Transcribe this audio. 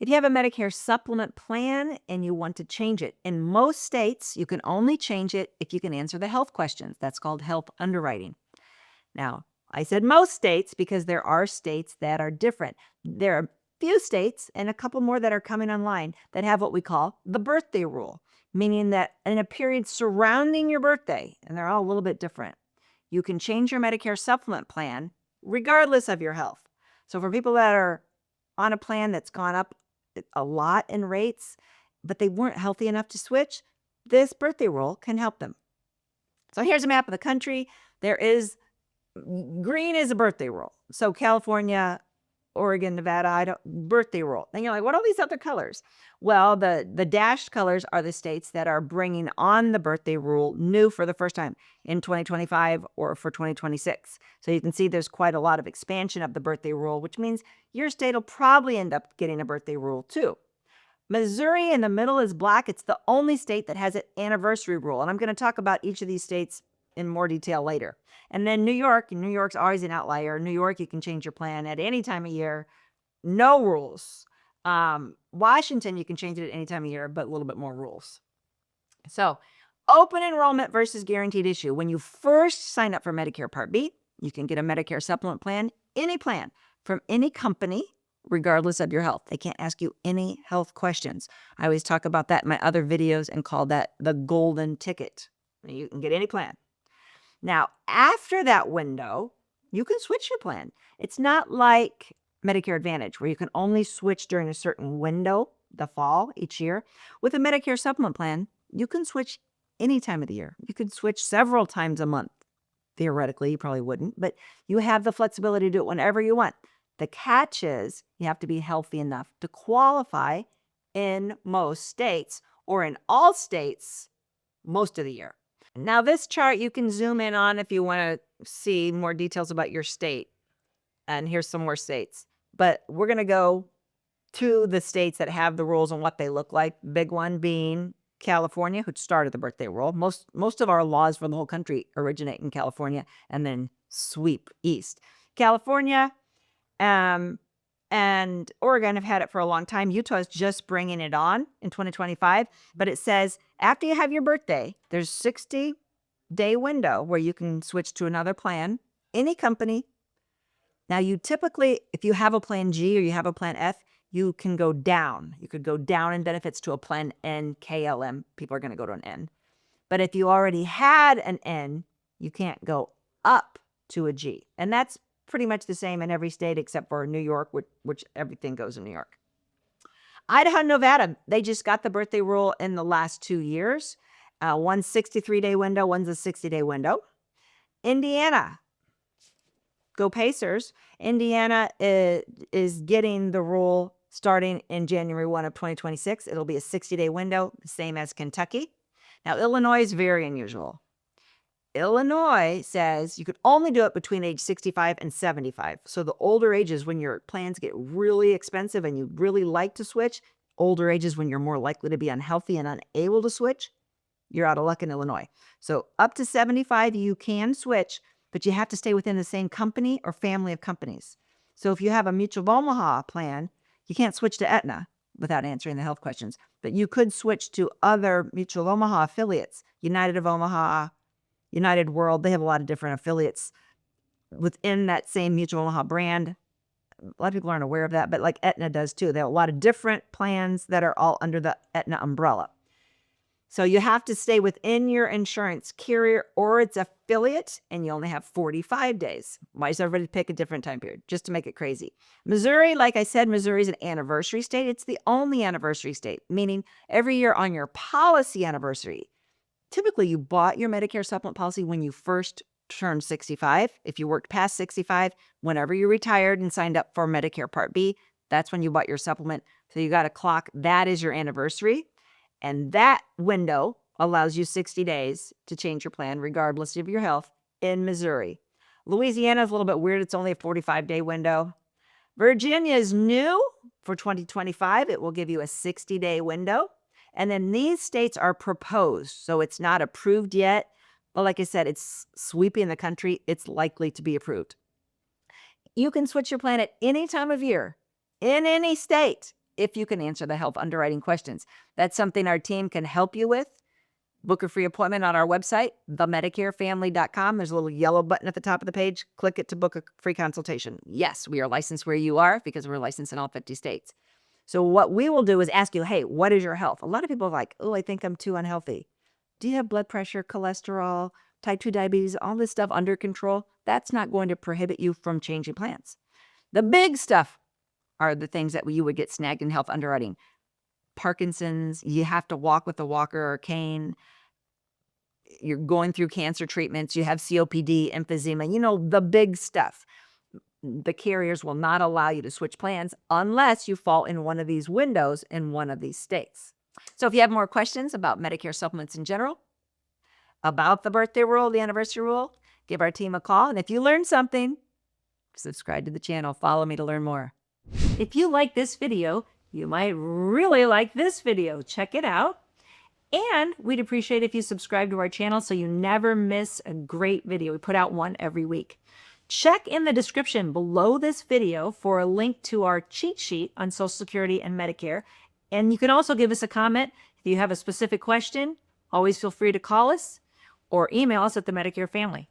If you have a Medicare Supplement plan and you want to change it, in most states, you can only change it if you can answer the health questions. That's called health underwriting. Now, I said most states because there are states that are different. There are a few states and a couple more that are coming online that have what we call the birthday rule, meaning that in a period surrounding your birthday, and they're all a little bit different, you can change your Medicare Supplement plan regardless of your health. So for people that are on a plan that's gone up a lot in rates, but they weren't healthy enough to switch, this birthday rule can help them. So here's a map of the country. There is green is a birthday rule. So California, Oregon, Nevada, birthday rule. And you're like, what are all these other colors? Well, the dashed colors are the states that are bringing on the birthday rule new for the first time in 2025 or for 2026. So you can see there's quite a lot of expansion of the birthday rule, which means your state will probably end up getting a birthday rule too. Missouri in the middle is black. It's the only state that has an anniversary rule. And I'm going to talk about each of these states in more detail later. And then New York's always an outlier. New York, you can change your plan at any time of year. No rules. Washington, you can change it at any time of year, but a little bit more rules. So open enrollment versus guaranteed issue. When you first sign up for Medicare Part B, you can get a Medicare Supplement plan, any plan from any company, regardless of your health. They can't ask you any health questions. I always talk about that in my other videos and call that the golden ticket. You can get any plan. Now, after that window, you can switch your plan. It's not like Medicare Advantage, where you can only switch during a certain window, the fall, each year. With a Medicare Supplement plan, you can switch any time of the year. You could switch several times a month. Theoretically, you probably wouldn't, but you have the flexibility to do it whenever you want. The catch is you have to be healthy enough to qualify in most states, or in all states most of the year. Now, this chart you can zoom in on if you want to see more details about your state. And here's some more states. But we're going to go to the states that have the rules and what they look like. Big one being California, which started the birthday rule. Most of our laws for the whole country originate in California and then sweep east. California and Oregon have had it for a long time. Utah is just bringing it on in 2025. But it says after you have your birthday, there's a 60-day window where you can switch to another plan, any company. Now, you typically, if you have a plan G or you have a plan F, you can go down. You could go down in benefits to a plan N, KLM. People are going to go to an N. But if you already had an N, you can't go up to a G. And that's pretty much the same in every state except for New York, which everything goes in New York. Idaho and Nevada, they just got the birthday rule in the last 2 years. One's 63-day window, one's a 60-day window. Indiana, go Pacers. Indiana is getting the rule starting in January 1 of 2026. It'll be a 60-day window, same as Kentucky. Now, Illinois is very unusual. Illinois says you could only do it between age 65 and 75. So the older ages when your plans get really expensive and you really like to switch, older ages when you're more likely to be unhealthy and unable to switch, you're out of luck in Illinois. So up to 75, you can switch, but you have to stay within the same company or family of companies. So if you have a Mutual of Omaha plan, you can't switch to Aetna without answering the health questions, but you could switch to other Mutual of Omaha affiliates, United of Omaha, United World. They have a lot of different affiliates within that same Mutual of Omaha brand. A lot of people aren't aware of that, but like Aetna does too. They have a lot of different plans that are all under the Aetna umbrella. So you have to stay within your insurance carrier or its affiliate, and you only have 45 days. Why does everybody pick a different time period? Just to make it crazy. Missouri, like I said, Missouri is an anniversary state. It's the only anniversary state, meaning every year on your policy anniversary, typically you bought your Medicare Supplement policy when you first turned 65. If you worked past 65, whenever you retired and signed up for Medicare Part B, that's when you bought your supplement. So you got a clock. That is your anniversary. And that window allows you 60 days to change your plan regardless of your health in Missouri. Louisiana is a little bit weird. It's only a 45-day window. Virginia is new for 2025. It will give you a 60-day window. And then these states are proposed, so it's not approved yet. But like I said, it's sweeping the country. It's likely to be approved. You can switch your plan at any time of year, in any state, if you can answer the health underwriting questions. That's something our team can help you with. Book a free appointment on our website, themedicarefamily.com. There's a little yellow button at the top of the page. Click it to book a free consultation. Yes, we are licensed where you are because we're licensed in all 50 states. So what we will do is ask you, hey, what is your health? A lot of people are like, oh, I think I'm too unhealthy. Do you have blood pressure, cholesterol, type 2 diabetes, all this stuff under control? That's not going to prohibit you from changing plans. The big stuff are the things that you would get snagged in health underwriting. Parkinson's, you have to walk with a walker or cane. You're going through cancer treatments. You have COPD, emphysema, the big stuff. The carriers will not allow you to switch plans unless you fall in one of these windows in one of these states. So if you have more questions about Medicare supplements in general, about the birthday rule, the anniversary rule, give our team a call. And if you learned something, subscribe to the channel. Follow me to learn more. If you like this video, you might really like this video. Check it out. And we'd appreciate if you subscribe to our channel so you never miss a great video. We put out one every week. Check in the description below this video for a link to our cheat sheet on Social Security and Medicare. And you can also give us a comment. If you have a specific question, always feel free to call us or email us at the Medicare Family.